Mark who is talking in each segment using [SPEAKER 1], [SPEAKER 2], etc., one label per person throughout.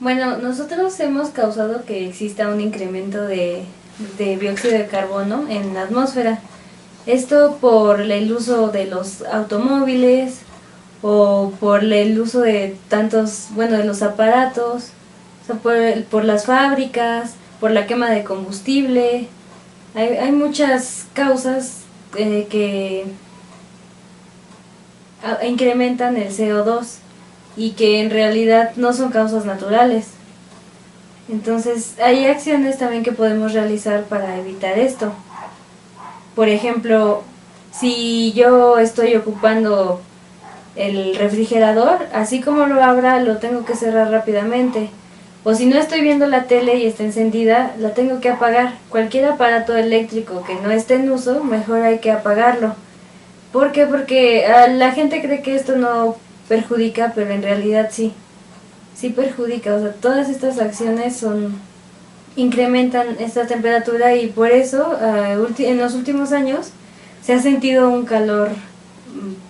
[SPEAKER 1] Bueno, nosotros hemos causado que exista un incremento de dióxido de carbono en la atmósfera. Esto por el uso de los automóviles o por el uso de de los aparatos, o sea, por las fábricas, por la quema de combustible. Hay muchas causas que incrementan el CO2 y que en realidad no son causas naturales. Entonces hay acciones también que podemos realizar para evitar esto. Por ejemplo, si yo estoy ocupando el refrigerador, así como lo abra, lo tengo que cerrar rápidamente. O si no estoy viendo la tele y está encendida, la tengo que apagar. Cualquier aparato eléctrico que no esté en uso, mejor hay que apagarlo. ¿Por qué? Porque la gente cree que esto no perjudica, pero en realidad sí perjudica. O sea, todas estas acciones incrementan esta temperatura y por eso en los últimos años se ha sentido un calor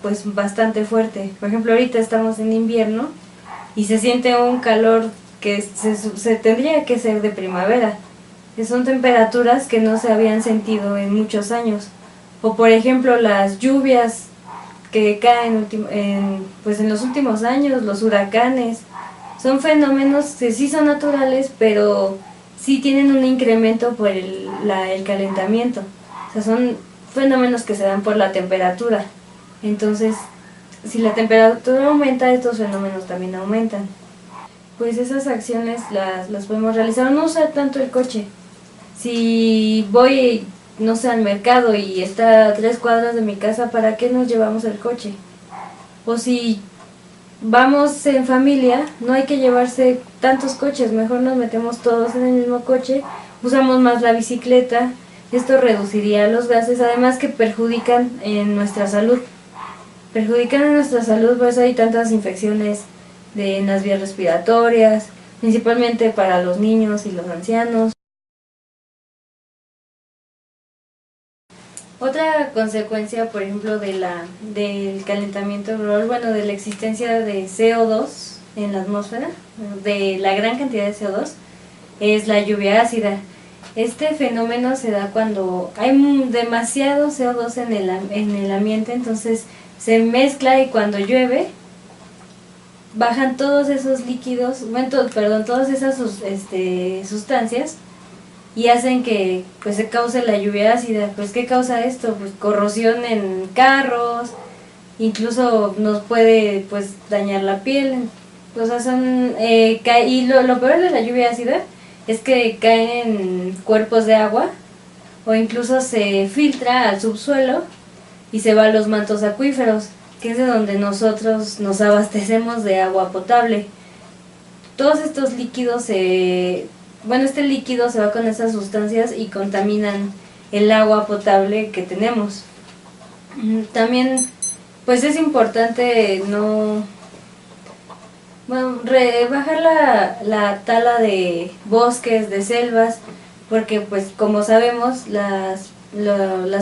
[SPEAKER 1] pues bastante fuerte. Por ejemplo, ahorita estamos en invierno y se siente un calor que se tendría que ser de primavera. Que son temperaturas que no se habían sentido en muchos años. O por ejemplo las lluvias que caen en los últimos años, los huracanes. Son fenómenos que sí son naturales, pero sí tienen un incremento por el calentamiento. O sea, son fenómenos que se dan por la temperatura. Entonces, si la temperatura aumenta, estos fenómenos también aumentan. Pues esas acciones las podemos realizar. No usar tanto el coche. Si voy, no sé, al mercado y está a 3 cuadras de mi casa, ¿para qué nos llevamos el coche? O si vamos en familia, no hay que llevarse tantos coches, mejor nos metemos todos en el mismo coche, usamos más la bicicleta. Esto reduciría los gases, además que perjudican en nuestra salud. Por eso hay tantas infecciones en las vías respiratorias, principalmente para los niños y los ancianos. Otra consecuencia, por ejemplo, del calentamiento global, bueno, de la existencia de CO2 en la atmósfera, de la gran cantidad de CO2, es la lluvia ácida. Este fenómeno se da cuando hay demasiado CO2 en el ambiente, entonces se mezcla y cuando llueve bajan todos esos líquidos, todas esas sustancias y hacen que pues se cause la lluvia ácida. Pues ¿qué causa esto? Pues corrosión en carros, incluso nos puede pues dañar la piel. O sea, y lo peor de la lluvia ácida es que caen en cuerpos de agua o incluso se filtra al subsuelo y se va a los mantos acuíferos, que es de donde nosotros nos abastecemos de agua potable. Todos estos líquidos este líquido se va con esas sustancias y contaminan el agua potable que tenemos. También pues es importante bajar la tala de bosques, de selvas, porque pues como sabemos las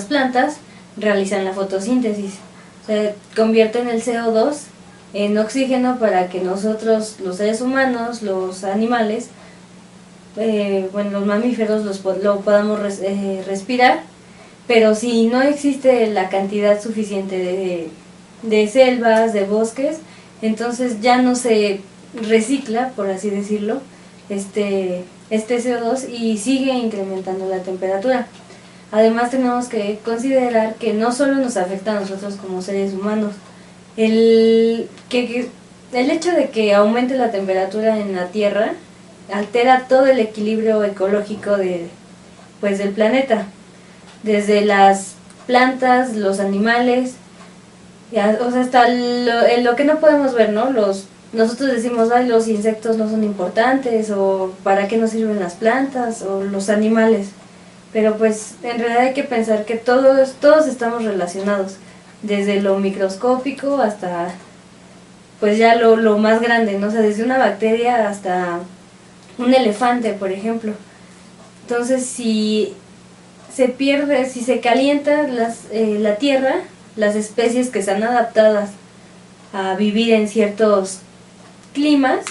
[SPEAKER 1] plantas realizan la fotosíntesis, o sea, convierten el CO2 en oxígeno para que nosotros, los seres humanos, los animales, los mamíferos lo podamos respirar. Pero si no existe la cantidad suficiente de selvas, de bosques, entonces ya no se recicla, por así decirlo, este CO2 y sigue incrementando la temperatura. Además tenemos que considerar que no solo nos afecta a nosotros como seres humanos. El hecho de que aumente la temperatura en la Tierra altera todo el equilibrio ecológico pues del planeta, desde las plantas, los animales, o sea, hasta lo que no podemos ver, ¿no? Nosotros decimos, ay, los insectos no son importantes, o para qué nos sirven las plantas, o los animales. Pero pues en realidad hay que pensar que todos estamos relacionados, desde lo microscópico hasta pues ya lo más grande, ¿no? O sea, desde una bacteria hasta un elefante, por ejemplo. Entonces, si se calienta la tierra, las especies que están adaptadas a vivir en ciertos climas,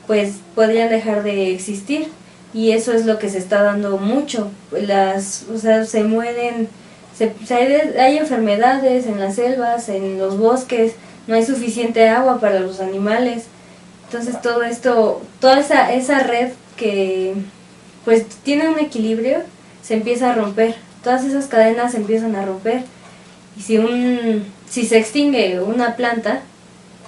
[SPEAKER 1] pues podrían dejar de existir. Y eso es lo que se está dando mucho. O sea, se mueren, hay enfermedades en las selvas, en los bosques, no hay suficiente agua para los animales. Entonces todo esto, toda esa red que pues tiene un equilibrio, se empieza a romper. Todas esas cadenas se empiezan a romper. Y si se extingue una planta,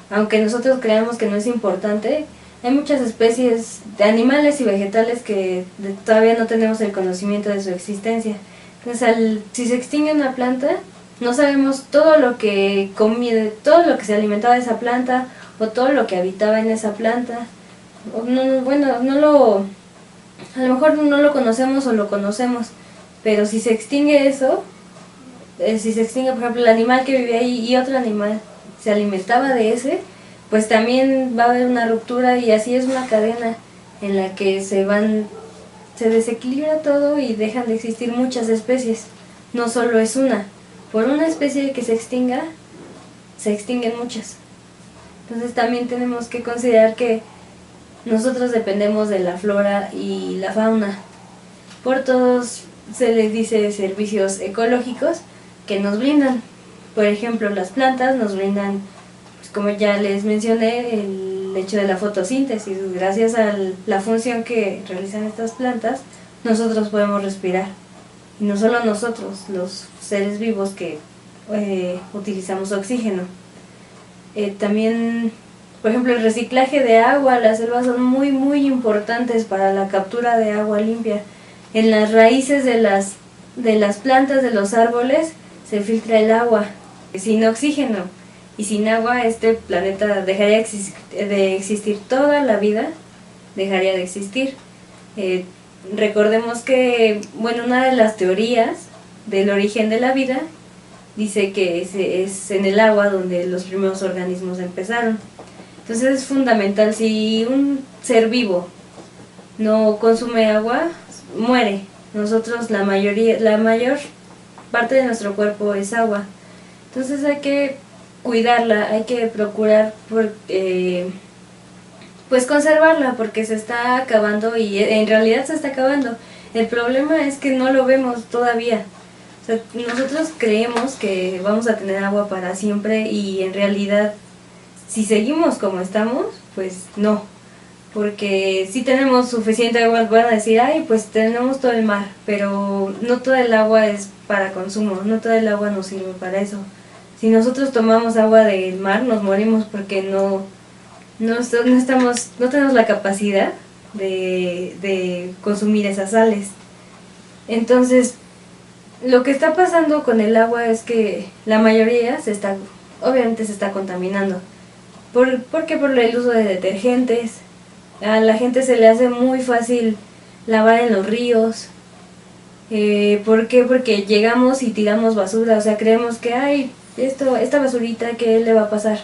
[SPEAKER 1] aunque nosotros creamos que no es importante, hay muchas especies de animales y vegetales que todavía no tenemos el conocimiento de su existencia. Entonces, si se extingue una planta, no sabemos todo lo que todo lo que se alimentaba de esa planta, o todo lo que habitaba en esa planta. A lo mejor no lo conocemos o lo conocemos, pero si se extingue eso, si se extingue, por ejemplo, el animal que vivía ahí y otro animal se alimentaba de ese, pues también va a haber una ruptura, y así es una cadena en la que se desequilibra todo y dejan de existir muchas especies. No solo es una. Por una especie que se extinga, se extinguen muchas. Entonces también tenemos que considerar que nosotros dependemos de la flora y la fauna. Por todos se les dice servicios ecológicos que nos brindan. Por ejemplo, las plantas nos brindan, pues como ya les mencioné, el hecho de la fotosíntesis. Gracias a la función que realizan estas plantas, nosotros podemos respirar. Y no solo nosotros, los seres vivos que utilizamos oxígeno. También, por ejemplo, el reciclaje de agua. Las selvas son muy muy importantes para la captura de agua limpia. En las raíces de las plantas, de los árboles, se filtra el agua. Sin oxígeno y sin agua, este planeta dejaría de existir. Toda la vida dejaría de existir. Recordemos que, bueno, una de las teorías del origen de la vida dice que es en el agua donde los primeros organismos empezaron. Entonces es fundamental. Si un ser vivo no consume agua, muere. Nosotros, la mayor parte de nuestro cuerpo es agua. Entonces hay que cuidarla, hay que procurar pues conservarla, porque se está acabando, y en realidad se está acabando. El problema es que no lo vemos todavía. O sea, nosotros creemos que vamos a tener agua para siempre, y en realidad, si seguimos como estamos, pues no. Porque si tenemos suficiente agua, van a decir, ay, pues tenemos todo el mar, pero no toda el agua es para consumo, no toda el agua nos sirve para eso. Si nosotros tomamos agua del mar, nos morimos, porque no tenemos la capacidad de consumir esas sales. Entonces, lo que está pasando con el agua es que la mayoría obviamente se está contaminando. ¿Por qué? Por el uso de detergentes. A la gente se le hace muy fácil lavar en los ríos. ¿Por qué? Porque llegamos y tiramos basura. O sea, creemos que, ay, esta basurita, ¿qué le va a pasar?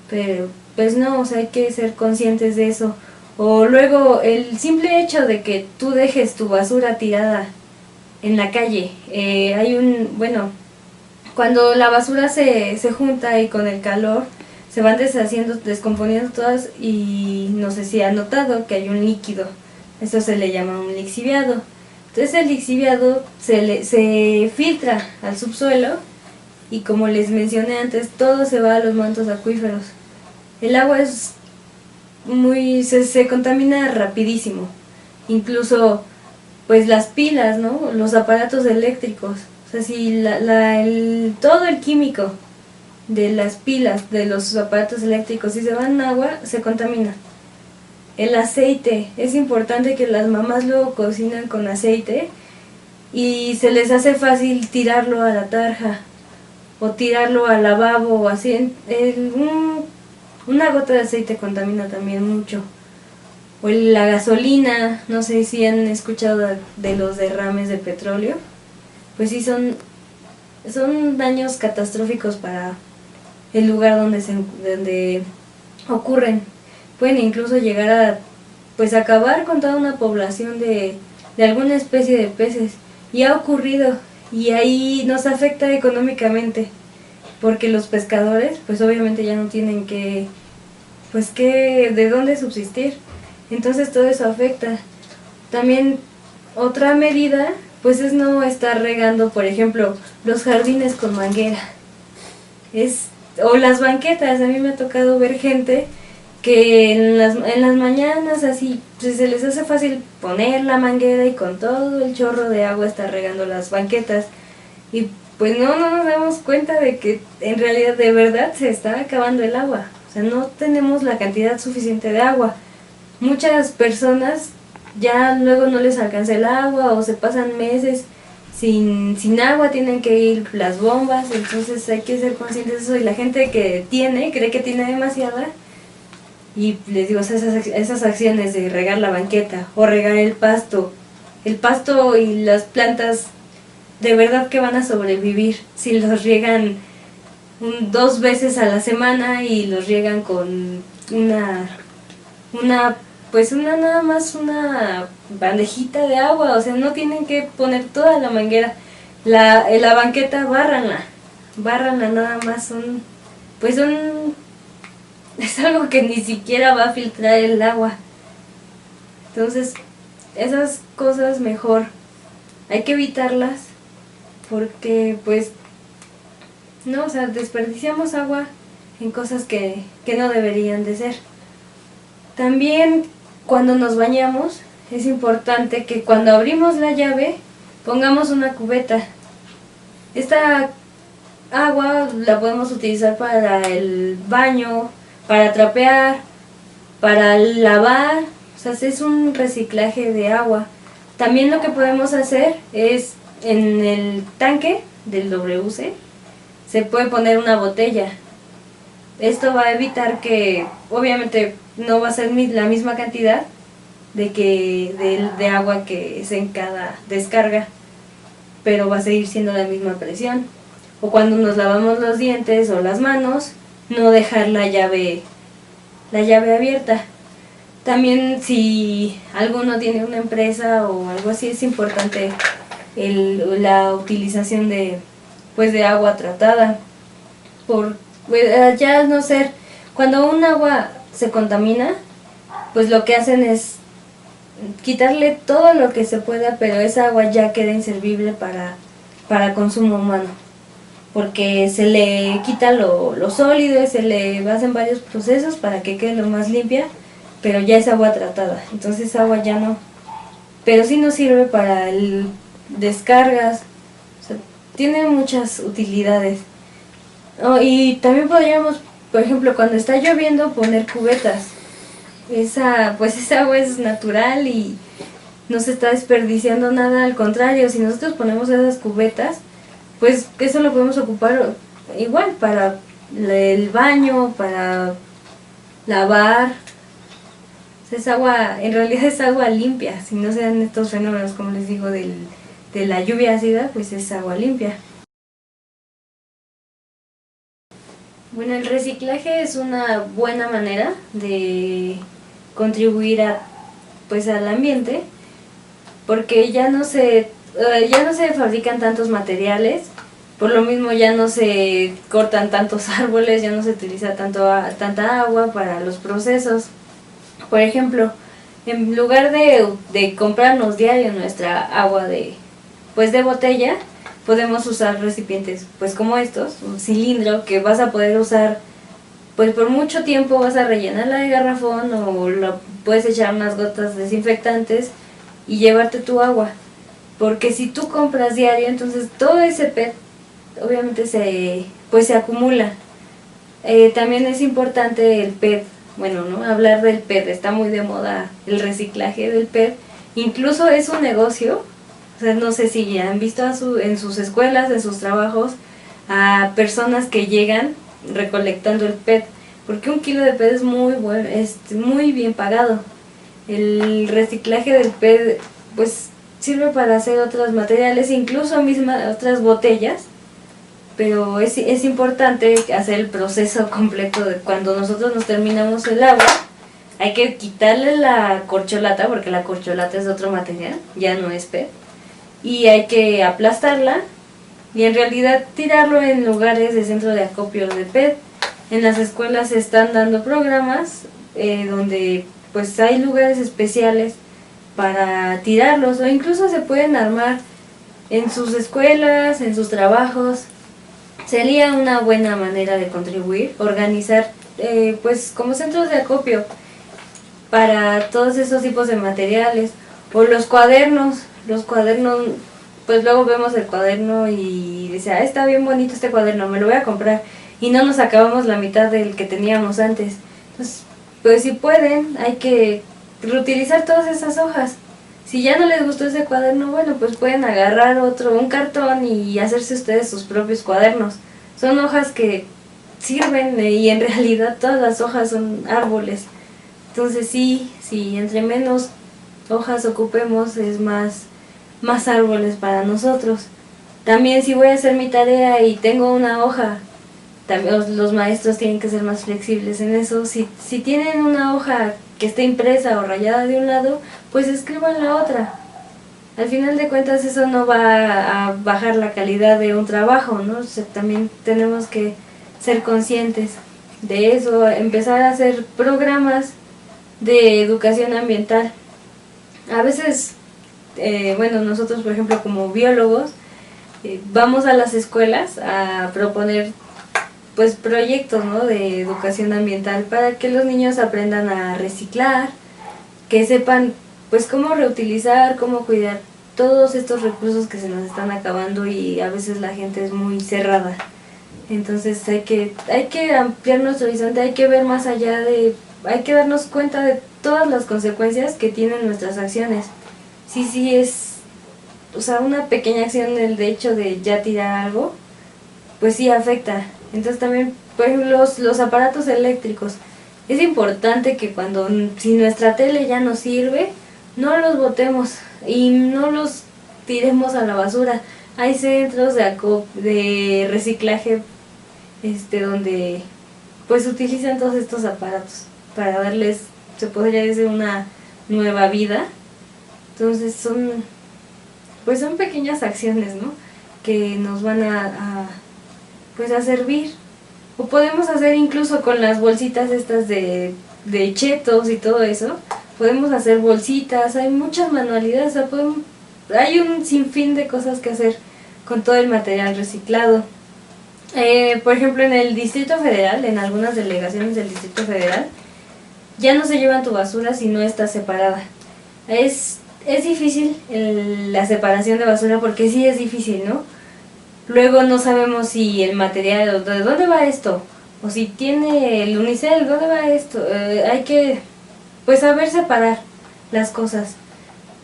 [SPEAKER 1] Pero pues no, o sea, hay que ser conscientes de eso. O luego, el simple hecho de que tú dejes tu basura tirada en la calle. Cuando la basura se junta, y con el calor se van descomponiendo todas, y no sé si han notado que hay un líquido. Eso se le llama un lixiviado. Entonces el lixiviado se filtra al subsuelo, y como les mencioné antes, todo se va a los mantos acuíferos. El agua se contamina rapidísimo. Incluso pues las pilas, ¿no? Los aparatos eléctricos. O sea, si todo el químico de las pilas de los aparatos eléctricos, si se va en agua, se contamina. El aceite, es importante que las mamás luego cocinan con aceite y se les hace fácil tirarlo a la tarja o tirarlo al lavabo o así. Una gota de aceite contamina también mucho. O la gasolina, no sé si han escuchado de los derrames de petróleo. Pues sí, son daños catastróficos para el lugar donde ocurren. Pueden incluso llegar a pues acabar con toda una población de alguna especie de peces. Y ha ocurrido, y ahí nos afecta económicamente, porque los pescadores pues obviamente ya no tienen de dónde subsistir. Entonces todo eso afecta. También otra medida pues es no estar regando, por ejemplo, los jardines con manguera. O las banquetas. A mí me ha tocado ver gente que en las mañanas así pues, se les hace fácil poner la manguera y con todo el chorro de agua estar regando las banquetas. Y pues no nos damos cuenta de que en realidad de verdad se está acabando el agua. O sea, no tenemos la cantidad suficiente de agua. Muchas personas ya luego no les alcanza el agua o se pasan meses sin agua, tienen que ir las bombas. Entonces hay que ser conscientes de eso, y la gente que cree que tiene demasiada. Y les digo, esas acciones de regar la banqueta o regar el pasto y las plantas, de verdad que van a sobrevivir si los riegan 2 veces a la semana y los riegan con nada más una bandejita de agua. O sea, no tienen que poner toda la manguera. La banqueta, bárranla nada más. Es algo que ni siquiera va a filtrar el agua. Entonces, esas cosas mejor hay que evitarlas, porque pues no, o sea, desperdiciamos agua en cosas que no deberían de ser. También cuando nos bañamos es importante que cuando abrimos la llave pongamos una cubeta. Esta agua la podemos utilizar para el baño, para trapear, para lavar. O sea, es un reciclaje de agua. También lo que podemos hacer es, en el tanque del WC se puede poner una botella. Esto va a evitar que, obviamente no va a ser la misma cantidad de agua que es en cada descarga, pero va a seguir siendo la misma presión. O cuando nos lavamos los dientes o las manos, no dejar la llave abierta. También si alguno tiene una empresa o algo así, es importante la utilización de agua tratada. Ya no ser, cuando un agua se contamina, pues lo que hacen es quitarle todo lo que se pueda, pero esa agua ya queda inservible para consumo humano, porque se le quita lo sólido, se le hacen varios procesos para que quede lo más limpia, pero ya es agua tratada. Entonces esa agua ya no, pero sí nos sirve para descargas. O sea, tiene muchas utilidades. Y también podríamos, por ejemplo, cuando está lloviendo, poner cubetas. Esa agua es natural y no se está desperdiciando nada. Al contrario, si nosotros ponemos esas cubetas, pues eso lo podemos ocupar igual para el baño, para lavar. Es agua, en realidad es agua limpia. Si no se dan estos fenómenos, como les digo, de la lluvia ácida, pues es agua limpia. Bueno, el reciclaje es una buena manera de contribuir al ambiente, porque ya no se fabrican tantos materiales, por lo mismo ya no se cortan tantos árboles, ya no se utiliza tanta agua para los procesos. Por ejemplo, en lugar de comprarnos diario nuestra agua de botella, podemos usar recipientes como estos, un cilindro que vas a poder usar por mucho tiempo. Vas a rellenarla de garrafón o puedes echar unas gotas desinfectantes y llevarte tu agua, porque si tú compras diario, entonces todo ese PET obviamente se acumula. También es importante el PET bueno, ¿no? Hablar del PET, está muy de moda el reciclaje del PET, incluso es un negocio. O sea, no sé si ya han visto en sus escuelas, en sus trabajos, a personas que llegan recolectando el PET, porque un kilo de PET es muy bueno, es muy bien pagado. El reciclaje del PET, pues, sirve para hacer otros materiales, incluso otras botellas, pero es importante hacer el proceso completo de cuando nosotros nos terminamos el agua. Hay que quitarle la corcholata, porque la corcholata es de otro material, ya no es PET, y hay que aplastarla y en realidad tirarlo en lugares de centro de acopio de PET. En las escuelas se están dando programas donde pues hay lugares especiales para tirarlos, o incluso se pueden armar en sus escuelas, en sus trabajos. Sería una buena manera de contribuir, organizar pues como centros de acopio para todos esos tipos de materiales. O los cuadernos, pues luego vemos el cuaderno y dice, está bien bonito este cuaderno, me lo voy a comprar, y no nos acabamos la mitad del que teníamos antes. Entonces, pues si pueden, hay que reutilizar todas esas hojas. Si ya no les gustó ese cuaderno, bueno, pues pueden agarrar un cartón y hacerse ustedes sus propios cuadernos. Son hojas que sirven y en realidad todas las hojas son árboles. Entonces sí, entre menos hojas ocupemos es más árboles para nosotros. También si voy a hacer mi tarea y tengo una hoja, también los maestros tienen que ser más flexibles en eso. Si tienen una hoja que esté impresa o rayada de un lado, pues escriban la otra. Al final de cuentas eso no va a bajar la calidad de un trabajo, ¿no? O sea, también tenemos que ser conscientes de eso, empezar a hacer programas de educación ambiental. A veces, bueno, nosotros por ejemplo como biólogos, vamos a las escuelas a proponer pues proyectos, ¿no?, de educación ambiental para que los niños aprendan a reciclar, que sepan pues cómo reutilizar, cómo cuidar todos estos recursos que se nos están acabando, y a veces la gente es muy cerrada. Entonces hay que ampliar nuestro horizonte, hay que ver más allá hay que darnos cuenta de todas las consecuencias que tienen nuestras acciones. Sí es, o sea, una pequeña acción, el de hecho de ya tirar algo, pues sí afecta. Entonces también, por ejemplo, los aparatos eléctricos. Es importante que si nuestra tele ya no sirve, no los botemos y no los tiremos a la basura. Hay centros de reciclaje donde pues utilizan todos estos aparatos para darles, se podría decir, una nueva vida. Entonces son pequeñas acciones, ¿no?, que nos van pues a servir. O podemos hacer incluso con las bolsitas estas de chetos y todo eso, podemos hacer bolsitas, hay muchas manualidades, o sea, hay un sinfín de cosas que hacer con todo el material reciclado. Por ejemplo, en el Distrito Federal, en algunas delegaciones del Distrito Federal, ya no se llevan tu basura si no está separada. Es difícil la separación de basura, porque sí es difícil, ¿no? Luego no sabemos si el material, ¿de dónde va esto? O si tiene el unicel, ¿dónde va esto? Hay que pues saber separar las cosas.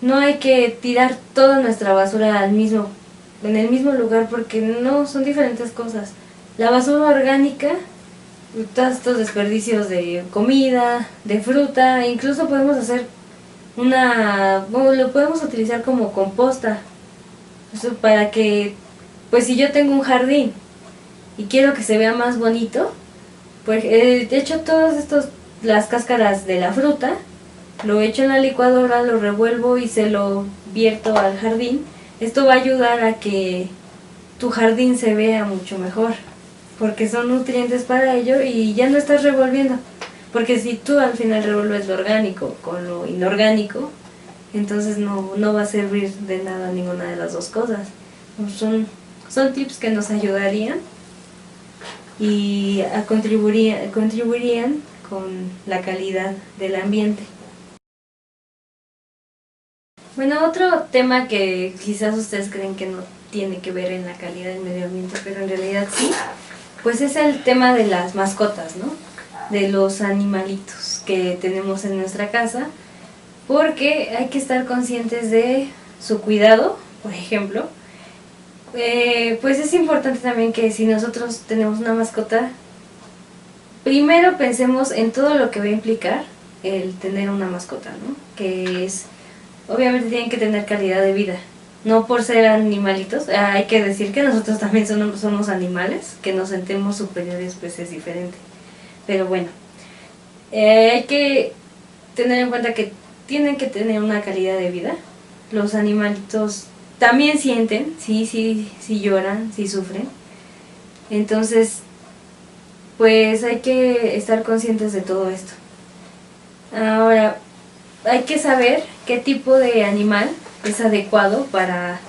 [SPEAKER 1] No hay que tirar toda nuestra basura en el mismo lugar, porque no, son diferentes cosas. La basura orgánica, todos estos desperdicios de comida, de fruta, incluso podemos hacer lo podemos utilizar como composta. Eso para que, pues si yo tengo un jardín y quiero que se vea más bonito, pues de hecho las cáscaras de la fruta, lo echo en la licuadora, lo revuelvo y se lo vierto al jardín. Esto va a ayudar a que tu jardín se vea mucho mejor, porque son nutrientes para ello y ya no estás revolviendo. Porque si tú al final revuelves lo orgánico con lo inorgánico, entonces no va a servir de nada ninguna de las dos cosas. Son tips que nos ayudarían y contribuirían con la calidad del ambiente. Bueno, otro tema que quizás ustedes creen que no tiene que ver en la calidad del medio ambiente, pero en realidad sí, pues es el tema de las mascotas, ¿no? de los animalitos que tenemos en nuestra casa, porque hay que estar conscientes de su cuidado, por ejemplo. Pues es importante también que si nosotros tenemos una mascota, primero pensemos en todo lo que va a implicar el tener una mascota, ¿no? Que es, obviamente tienen que tener calidad de vida, no por ser animalitos. Hay que decir que nosotros también somos animales, que nos sentimos superiores, pues es diferente. Pero bueno, hay que tener en cuenta que tienen que tener una calidad de vida. Los animalitos también sienten, sí lloran, sí sufren. Entonces, pues hay que estar conscientes de todo esto. Ahora, hay que saber qué tipo de animal es adecuado para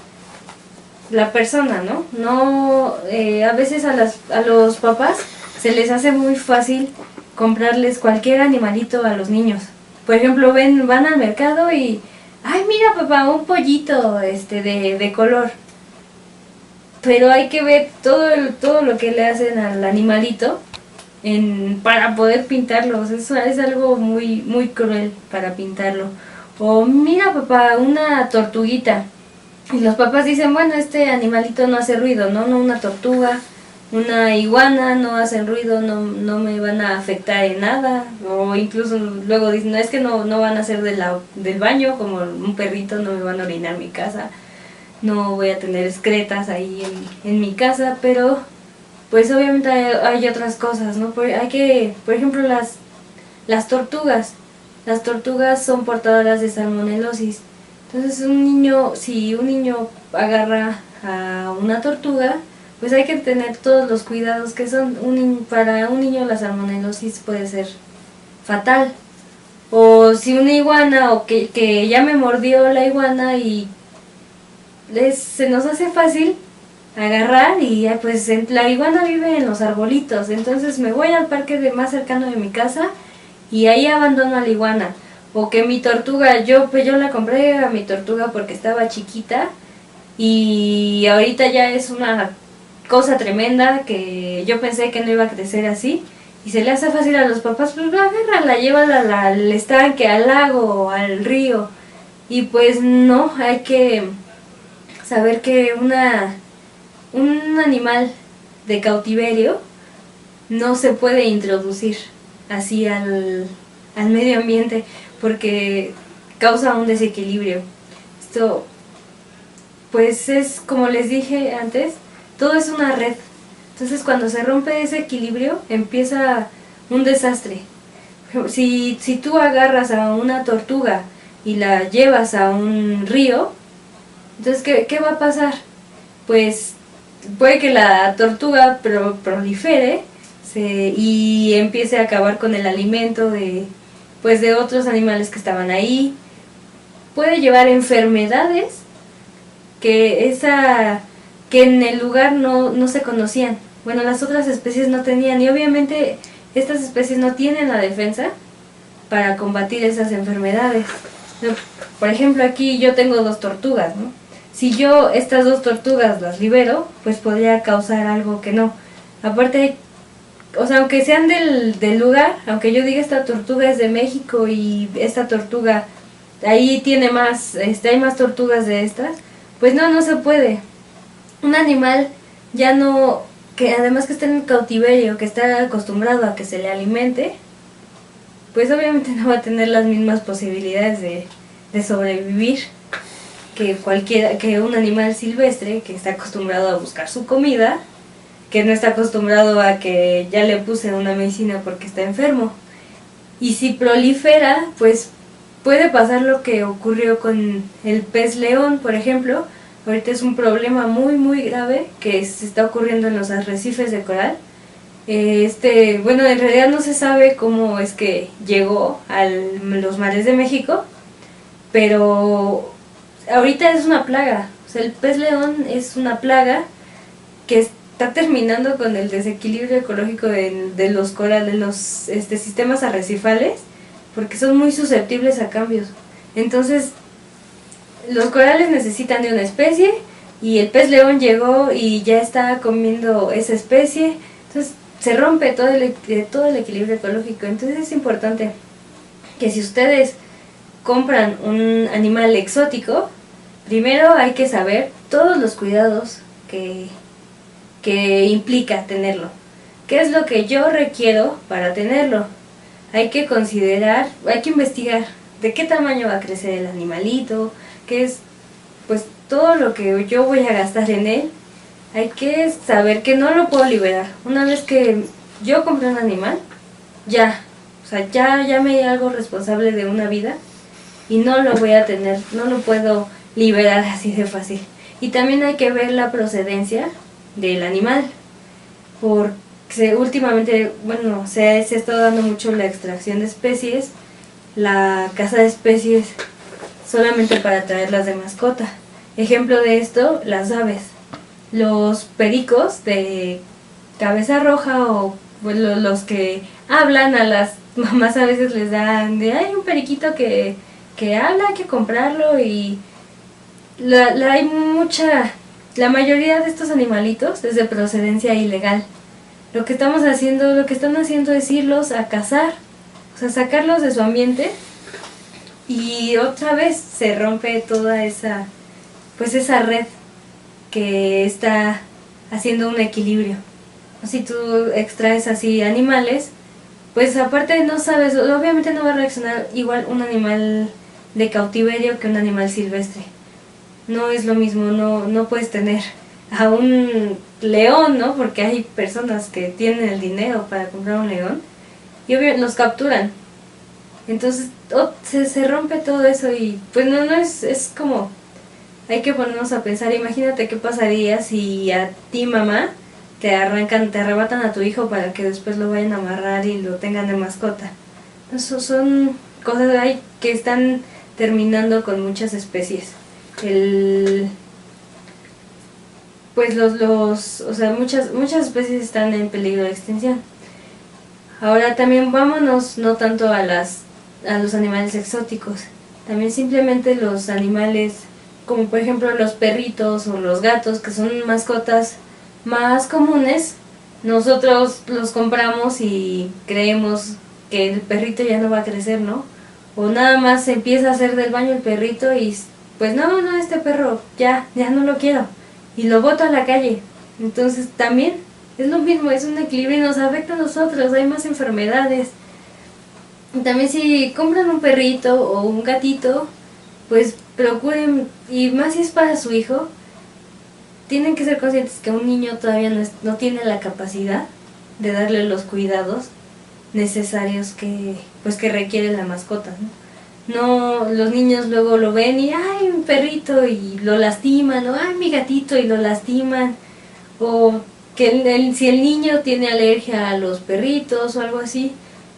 [SPEAKER 1] la persona, ¿no? No, a veces a los papás se les hace muy fácil comprarles cualquier animalito a los niños. Por ejemplo, van al mercado y, ay, mira papá, un pollito de color. Pero hay que ver todo lo que le hacen al animalito para poder pintarlo. O sea, eso es algo muy cruel para pintarlo. O mira papá, una tortuguita. Y los papás dicen, bueno, este animalito no hace ruido, ¿no? No, una tortuga, una iguana no hacen ruido, no me van a afectar en nada. O incluso luego dicen, no, es que no van a hacer del baño, como un perrito, no me van a orinar mi casa. No voy a tener excretas ahí en mi casa, pero pues obviamente hay otras cosas, ¿no? Por ejemplo, las tortugas. Las tortugas son portadoras de salmonelosis. Entonces si un niño agarra a una tortuga, pues hay que tener todos los cuidados que son. Para un niño la salmonelosis puede ser fatal. O si una iguana, o que ya me mordió la iguana y se nos hace fácil agarrar y pues la iguana vive en los arbolitos, entonces me voy al parque más cercano de mi casa y ahí abandono a la iguana. O que mi tortuga, yo la compré a mi tortuga porque estaba chiquita y ahorita ya es una cosa tremenda que yo pensé que no iba a crecer así, y se le hace fácil a los papás, pues agárrala, llévala al estanque, al lago, al río. Y pues no, hay que saber que un animal de cautiverio no se puede introducir así al medio ambiente, porque causa un desequilibrio. Esto, pues es como les dije antes, todo es una red. Entonces cuando se rompe ese equilibrio empieza un desastre. Si tú agarras a una tortuga y la llevas a un río, entonces ¿qué va a pasar? Pues puede que la tortuga prolifere y empiece a acabar con el alimento de otros animales que estaban ahí. Puede llevar enfermedades que en el lugar no se conocían. Bueno, las otras especies no tenían, y obviamente estas especies no tienen la defensa para combatir esas enfermedades. Por ejemplo, aquí yo tengo 2 tortugas, ¿no? Si yo estas 2 tortugas las libero, pues podría causar algo que no. Aparte, o sea, aunque sean del lugar, aunque yo diga esta tortuga es de México y esta tortuga, ahí tiene más, hay más tortugas de estas, pues no se puede. Un animal ya no, que además que está en cautiverio, que está acostumbrado a que se le alimente, pues obviamente no va a tener las mismas posibilidades de sobrevivir que un animal silvestre que está acostumbrado a buscar su comida, que no está acostumbrado a que ya le puse una medicina porque está enfermo. Y si prolifera, pues puede pasar lo que ocurrió con el pez león, por ejemplo. Ahorita es un problema muy grave que se está ocurriendo en los arrecifes de coral. Bueno, en realidad no se sabe cómo es que llegó a los mares de México, pero ahorita es una plaga. O sea, el pez león es una plaga que está terminando con el desequilibrio ecológico de los corales, de los sistemas arrecifales, porque son muy susceptibles a cambios. Entonces, los corales necesitan de una especie y el pez león llegó y ya está comiendo esa especie. Entonces, se rompe todo el equilibrio ecológico. Entonces es importante que si ustedes compran un animal exótico, primero hay que saber todos los cuidados que implica tenerlo. ¿Qué es lo que yo requiero para tenerlo? Hay que considerar, hay que investigar de qué tamaño va a crecer el animalito, qué es pues todo lo que yo voy a gastar en él. Hay que saber que no lo puedo liberar. Una vez que yo compré un animal, ya me hago responsable de una vida y no lo voy a tener, no lo puedo liberar así de fácil. Y también hay que ver la procedencia del animal, porque últimamente, bueno, se ha estado dando mucho la extracción de especies, la caza de especies solamente para traerlas de mascota. Ejemplo de esto, las aves. Los pericos de cabeza roja o bueno, los que hablan a las mamás a veces les dan de hay un periquito que habla, hay que comprarlo y hay la mayoría de estos animalitos es de procedencia ilegal. Lo que están haciendo es irlos a cazar, o sea, sacarlos de su ambiente y otra vez se rompe toda esa red que está haciendo un equilibrio. Si tú extraes así animales, pues aparte no sabes, obviamente no va a reaccionar igual un animal de cautiverio que un animal silvestre. No es lo mismo, no puedes tener a un león, ¿no? Porque hay personas que tienen el dinero para comprar un león y obviamente los capturan. Entonces se rompe todo eso y pues no es como hay que ponernos a pensar, imagínate qué pasaría si a ti mamá te arrebatan a tu hijo para que después lo vayan a amarrar y lo tengan de mascota. Eso son cosas ahí que están terminando con muchas especies. Muchas especies están en peligro de extinción. Ahora también vámonos no tanto a los animales exóticos, también simplemente los animales como por ejemplo los perritos o los gatos, que son mascotas más comunes. Nosotros los compramos y creemos que el perrito ya no va a crecer, ¿no? O nada más se empieza a hacer del baño el perrito y pues no, este perro ya no lo quiero y lo boto a la calle. Entonces también es lo mismo, es un equilibrio y nos afecta a nosotros, hay más enfermedades. También si compran un perrito o un gatito, pues procuren, y más si es para su hijo, tienen que ser conscientes que un niño todavía no tiene la capacidad de darle los cuidados necesarios que requiere la mascota, ¿no? Los niños luego lo ven y ¡ay, un perrito! Y lo lastiman, o ¡ay, mi gatito! Y lo lastiman. O que si el niño tiene alergia a los perritos o algo así,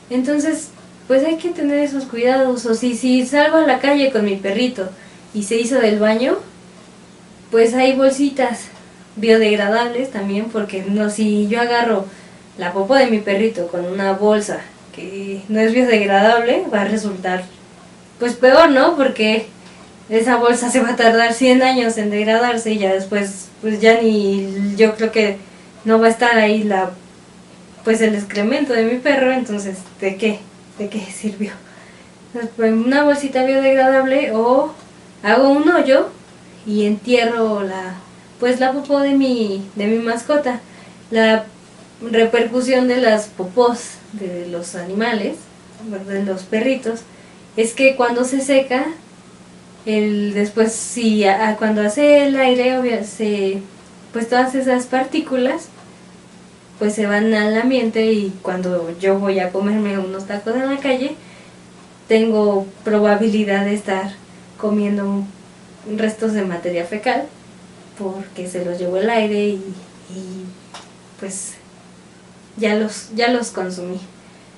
[SPEAKER 1] entonces pues hay que tener esos cuidados. O si salgo a la calle con mi perrito y se hizo del baño, pues hay bolsitas biodegradables también, porque si yo agarro la popó de mi perrito con una bolsa que no es biodegradable, va a resultar pues peor, ¿no? Porque esa bolsa se va a tardar 100 años en degradarse y ya después pues ya yo creo que no va a estar ahí el excremento de mi perro. Entonces ¿de qué sirvió? Pues una bolsita biodegradable, o hago un hoyo y entierro la popó de mi mascota. La repercusión de las popós de los animales, de los perritos, es que cuando se seca, después cuando hace el aire, pues todas esas partículas pues se van al ambiente, y cuando yo voy a comerme unos tacos en la calle, tengo probabilidad de estar comiendo restos de materia fecal, porque se los llevó el aire y pues ya los consumí.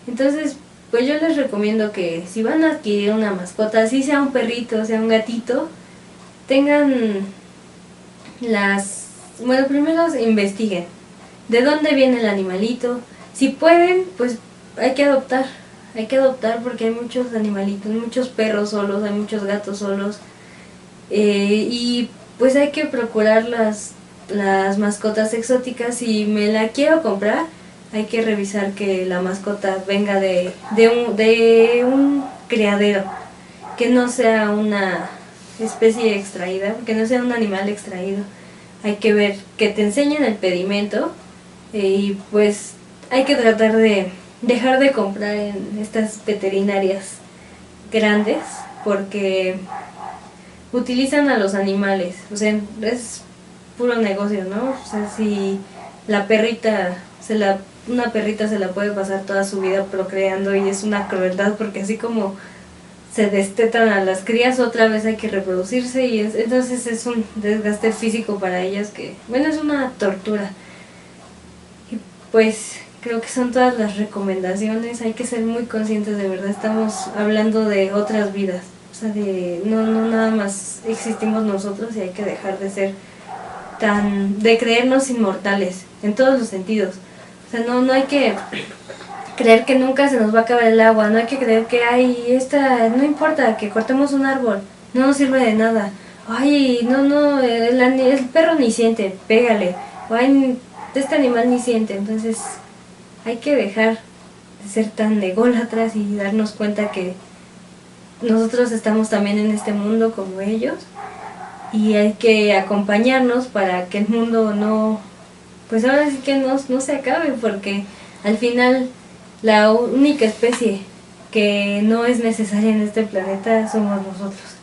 [SPEAKER 1] Entonces pues yo les recomiendo que si van a adquirir una mascota, así sea un perrito, sea un gatito, tengan primero investiguen de dónde viene el animalito. Si pueden, pues hay que adoptar porque hay muchos animalitos, muchos perros solos, hay muchos gatos solos, y pues hay que procurar las mascotas exóticas. Si me la quiero comprar, hay que revisar que la mascota venga de un criadero, que no sea una especie extraída, que no sea un animal extraído. Hay que ver que te enseñen el pedimento y pues hay que tratar de dejar de comprar en estas veterinarias grandes porque utilizan a los animales, o sea, es puro negocio, ¿no? O sea, si la perrita una perrita se la puede pasar toda su vida procreando y es una crueldad porque así como se destetan a las crías, otra vez hay que reproducirse y entonces es un desgaste físico para ellas que, bueno, es una tortura. Y pues creo que son todas las recomendaciones, hay que ser muy conscientes, de verdad estamos hablando de otras vidas, o sea, no nada más existimos nosotros y hay que dejar de ser de creernos inmortales en todos los sentidos. O sea, no hay que creer que nunca se nos va a acabar el agua, no hay que creer que no importa que cortemos un árbol, no nos sirve de nada. Ay, no, el perro ni siente, pégale. Ay, este animal ni siente. Entonces hay que dejar de ser tan ególatras y darnos cuenta que nosotros estamos también en este mundo como ellos y hay que acompañarnos para que el mundo pues ahora sí que no se acabe, porque al final la única especie que no es necesaria en este planeta somos nosotros.